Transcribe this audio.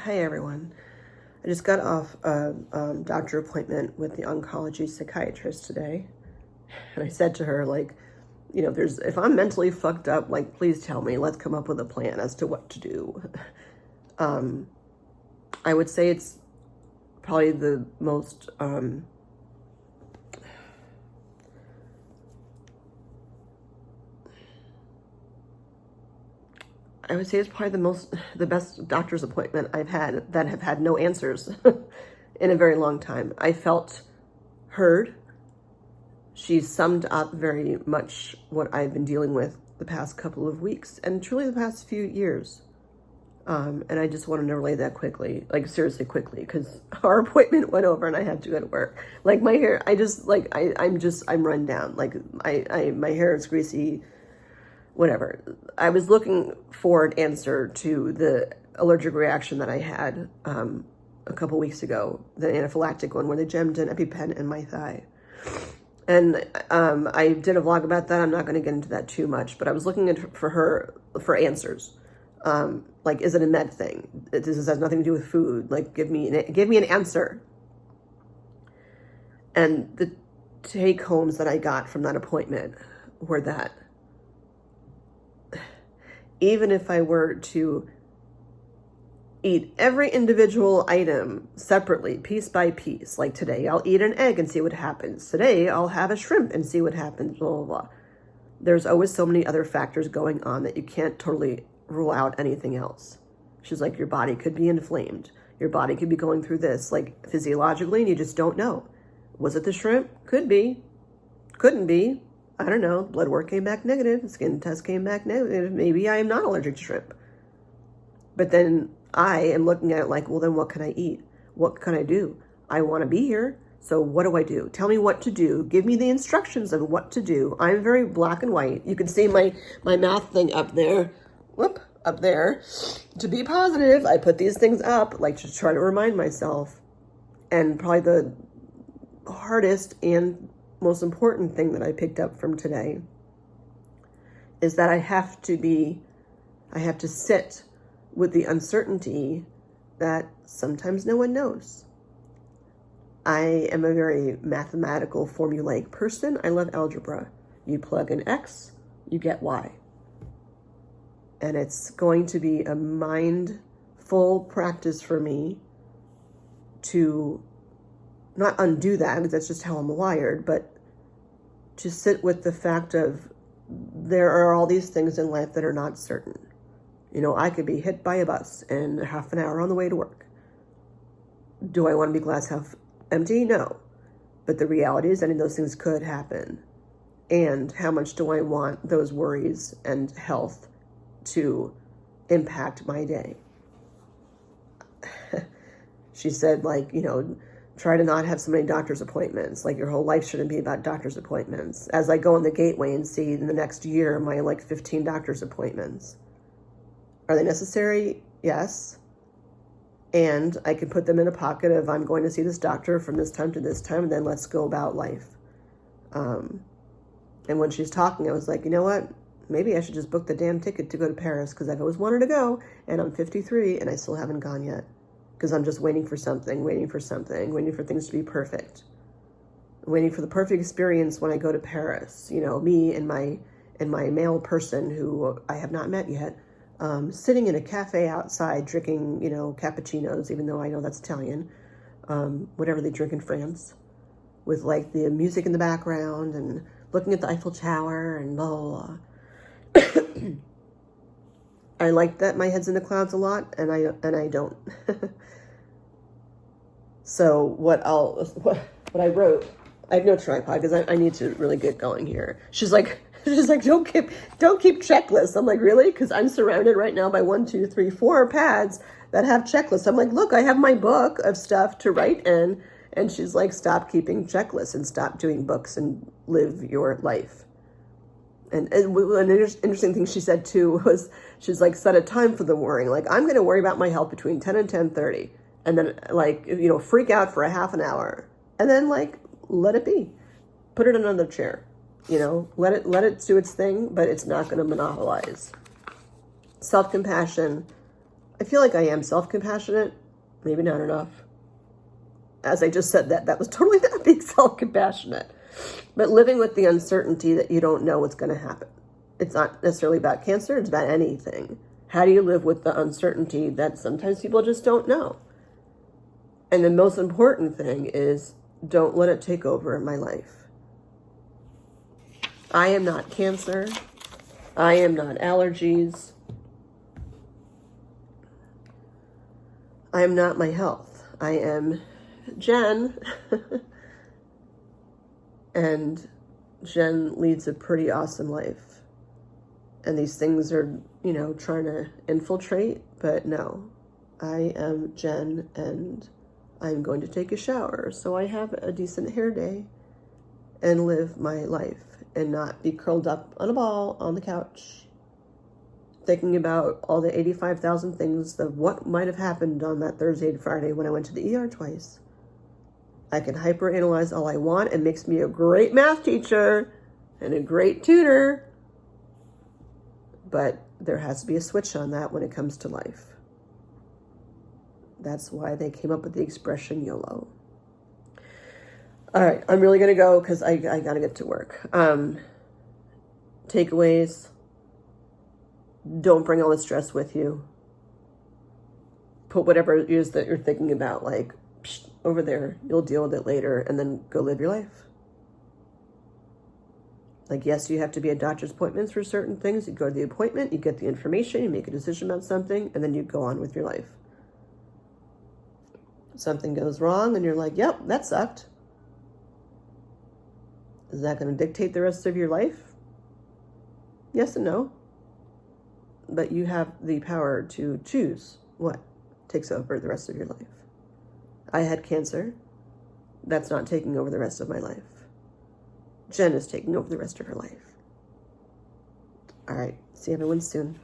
Hey everyone. I just got off a doctor appointment with the Oncology Psychiatrist today. And I said to her, like, if I'm mentally fucked up, like, please tell me, let's come up with a plan as to what to do. I would say it's probably the most, I would say it's probably the best doctor's appointment I've had that have had no answers in a very long time. I felt heard. She summed up very much what I've been dealing with the past couple of weeks and truly the past few years. And I just wanted to relay that quickly, like seriously quickly, because our appointment went over and I had to go to work. Like my hair, I'm run down. Like my hair is greasy. Whatever. I was looking for an answer to the allergic reaction that I had a couple weeks ago, the anaphylactic one where they jammed an EpiPen in my thigh. And I did a vlog about that. I'm not going to get into that too much, but I was looking for answers. Like, is it a med thing? This has nothing to do with food. Like, give me an answer. And the take homes that I got from that appointment were that even if I were to eat every individual item separately, piece by piece, like today I'll eat an egg and see what happens. Today I'll have a shrimp and see what happens, blah, blah, blah. There's always so many other factors going on that you can't totally rule out anything else. She's like, your body could be inflamed. Your body could be going through this, like physiologically, and you just don't know. Was it the shrimp? Could be. Couldn't be. I don't know. Blood work came back negative. Skin test came back negative. Maybe I am not allergic to shrimp. But then I am looking at it like, well, then what can I eat? What can I do? I want to be here. So what do I do? Tell me what to do. Give me the instructions of what to do. I'm very black and white. You can see my math thing up there. Whoop, up there. To be positive, I put these things up, like to try to remind myself. And probably the hardest and most important thing that I picked up from today is that I have to sit with the uncertainty that sometimes no one knows. I am a very mathematical, formulaic person. I love algebra. You plug in X, you get Y. And it's going to be a mindful practice for me to not undo that, because that's just how I'm wired, but to sit with the fact of there are all these things in life that are not certain. I could be hit by a bus in half an hour on the way to work. Do I want to be glass half empty? No. But the reality is any of those things could happen. And how much do I want those worries and health to impact my day? She said, try to not have so many doctor's appointments. Like, your whole life shouldn't be about doctor's appointments. As I go in the gateway and see in the next year my 15 doctor's appointments. Are they necessary? Yes. And I can put them in a pocket of, I'm going to see this doctor from this time to this time, and then let's go about life. And when she's talking, I was like, you know what? Maybe I should just book the damn ticket to go to Paris, because I've always wanted to go, and I'm 53 and I still haven't gone yet. Because I'm just waiting for waiting for things to be perfect. Waiting for the perfect experience when I go to Paris. Me and my male person who I have not met yet, sitting in a cafe outside drinking, cappuccinos, even though I know that's Italian, whatever they drink in France, with the music in the background and looking at the Eiffel Tower and blah, blah, blah. I like that my head's in the clouds a lot, and I don't. So what I wrote, I have no tripod because I need to really get going here. She's like, don't keep checklists. I'm like, really? Because I'm surrounded right now by 1, 2, 3, 4 pads that have checklists. I'm like, look, I have my book of stuff to write in. And she's like, stop keeping checklists and stop doing books and live your life. And an interesting thing she said too was, she's like, set a time for the worrying. Like, I'm going to worry about my health between 10 and 10:30. And then freak out for a half an hour. And then let it be. Put it in another chair. Let it do its thing, but it's not going to monopolize. Self-compassion, I feel like I am self-compassionate. Maybe not enough. As I just said that was totally not being self-compassionate. But living with the uncertainty that you don't know what's going to happen. It's not necessarily about cancer, it's about anything. How do you live with the uncertainty that sometimes people just don't know? And the most important thing is, don't let it take over my life. I am not cancer. I am not allergies. I am not my health. I am Jen. And Jen leads a pretty awesome life. And these things are, trying to infiltrate, but no. I am Jen, and I'm going to take a shower so I have a decent hair day and live my life and not be curled up on a ball on the couch thinking about all the 85,000 things of what might have happened on that Thursday and Friday when I went to the ER twice. I can hyperanalyze all I want. It makes me a great math teacher and a great tutor. But there has to be a switch on that when it comes to life. That's why they came up with the expression YOLO. All right, I'm really going to go because I got to get to work. Takeaways. Don't bring all the stress with you. Put whatever it is that you're thinking about, like, over there. You'll deal with it later, and then go live your life. Like, yes, you have to be at doctor's appointments for certain things. You go to the appointment, you get the information, you make a decision about something, and then you go on with your life. Something goes wrong, and you're like, yep, that sucked. Is that going to dictate the rest of your life? Yes and no. But you have the power to choose what takes over the rest of your life. I had cancer. That's not taking over the rest of my life. Jen is taking over the rest of her life. All right. See everyone soon.